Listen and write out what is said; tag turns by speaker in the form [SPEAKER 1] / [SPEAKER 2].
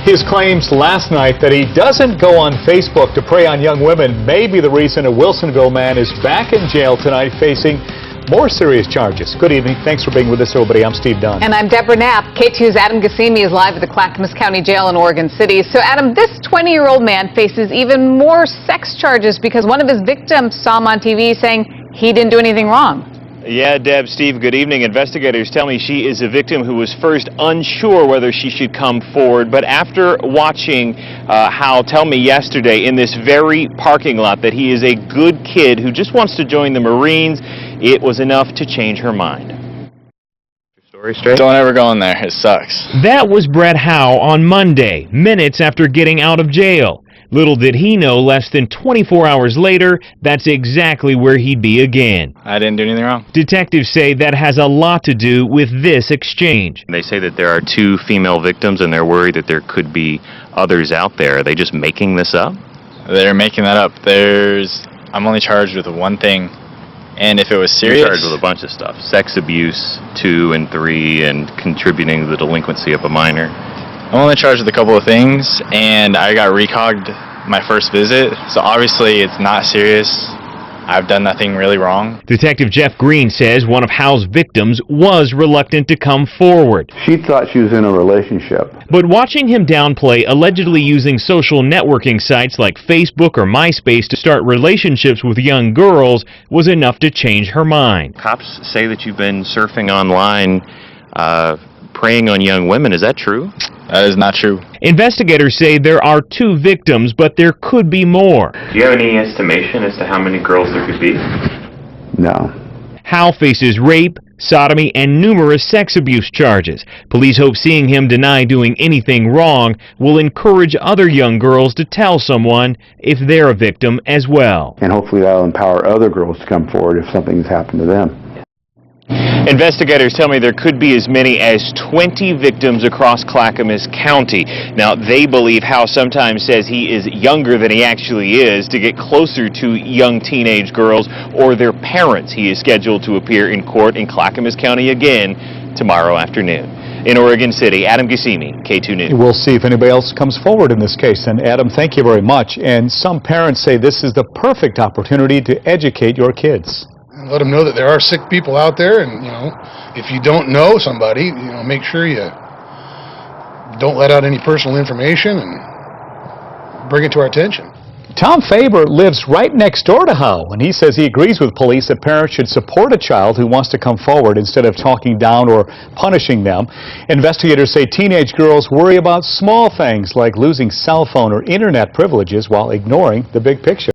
[SPEAKER 1] His claims last night that he doesn't go on Facebook to prey on young women may be the reason a Wilsonville man is back in jail tonight facing more serious charges. Good evening. Thanks for being with us, everybody. I'm Steve Dunn.
[SPEAKER 2] And I'm Deborah Knapp. K2's Adam Cassini is live at the Clackamas County Jail in Oregon City. So, Adam, this 20-year-old man faces even more sex charges because one of his victims saw him on TV saying he didn't do anything wrong.
[SPEAKER 3] Yeah, Deb, Steve, good evening. Investigators tell me she is a victim who was first unsure whether she should come forward, but after watching Howe tell me yesterday in this very parking lot that he is a good kid who just wants to join the Marines, it was enough to change her mind. Story straight?
[SPEAKER 4] Don't ever go in there. It sucks.
[SPEAKER 5] That was Brett Howe on Monday, minutes after getting out of jail. Little did he know, less than 24 hours later, that's exactly where he'd be again.
[SPEAKER 4] I didn't do anything wrong.
[SPEAKER 5] Detectives say that has a lot to do with this exchange.
[SPEAKER 3] They say that there are 2 female victims and they're worried that there could be others out there. Are they just making this up?
[SPEAKER 4] They're making that up. I'm only charged with one thing, and if it was serious...
[SPEAKER 3] You're charged with a bunch of stuff. Sex abuse, 2 and 3, and contributing to the delinquency of a minor.
[SPEAKER 4] I'm only charged with a couple of things, and I got recogged my first visit, so obviously it's not serious. I've done nothing really wrong.
[SPEAKER 5] Detective Jeff Green says one of Howe's victims was reluctant to come forward.
[SPEAKER 6] She thought she was in a relationship.
[SPEAKER 5] But watching him downplay allegedly using social networking sites like Facebook or MySpace to start relationships with young girls was enough to change her mind.
[SPEAKER 3] Cops say that you've been surfing online, preying on young women. Is that true?
[SPEAKER 4] That is not true.
[SPEAKER 5] Investigators say there are 2 victims, but there could be more.
[SPEAKER 3] Do you have any estimation as to how many girls there could be?
[SPEAKER 6] No.
[SPEAKER 5] Howe faces rape, sodomy, and numerous sex abuse charges. Police hope seeing him deny doing anything wrong will encourage other young girls to tell someone if they're a victim as well.
[SPEAKER 6] And hopefully that'll empower other girls to come forward if something's happened to them.
[SPEAKER 3] Investigators tell me there could be as many as 20 victims across Clackamas County. Now, they believe Howe sometimes says he is younger than he actually is to get closer to young teenage girls or their parents. He is scheduled to appear in court in Clackamas County again tomorrow afternoon. In Oregon City, Adam Cassini, K2 News.
[SPEAKER 1] We'll see if anybody else comes forward in this case. And Adam, thank you very much. And some parents say this is the perfect opportunity to educate your kids.
[SPEAKER 7] Let them know that there are sick people out there, and if you don't know somebody, make sure you don't let out any personal information and bring it to our attention.
[SPEAKER 1] Tom Faber lives right next door to Howe, and he says he agrees with police that parents should support a child who wants to come forward instead of talking down or punishing them. Investigators say teenage girls worry about small things like losing cell phone or internet privileges while ignoring the big picture.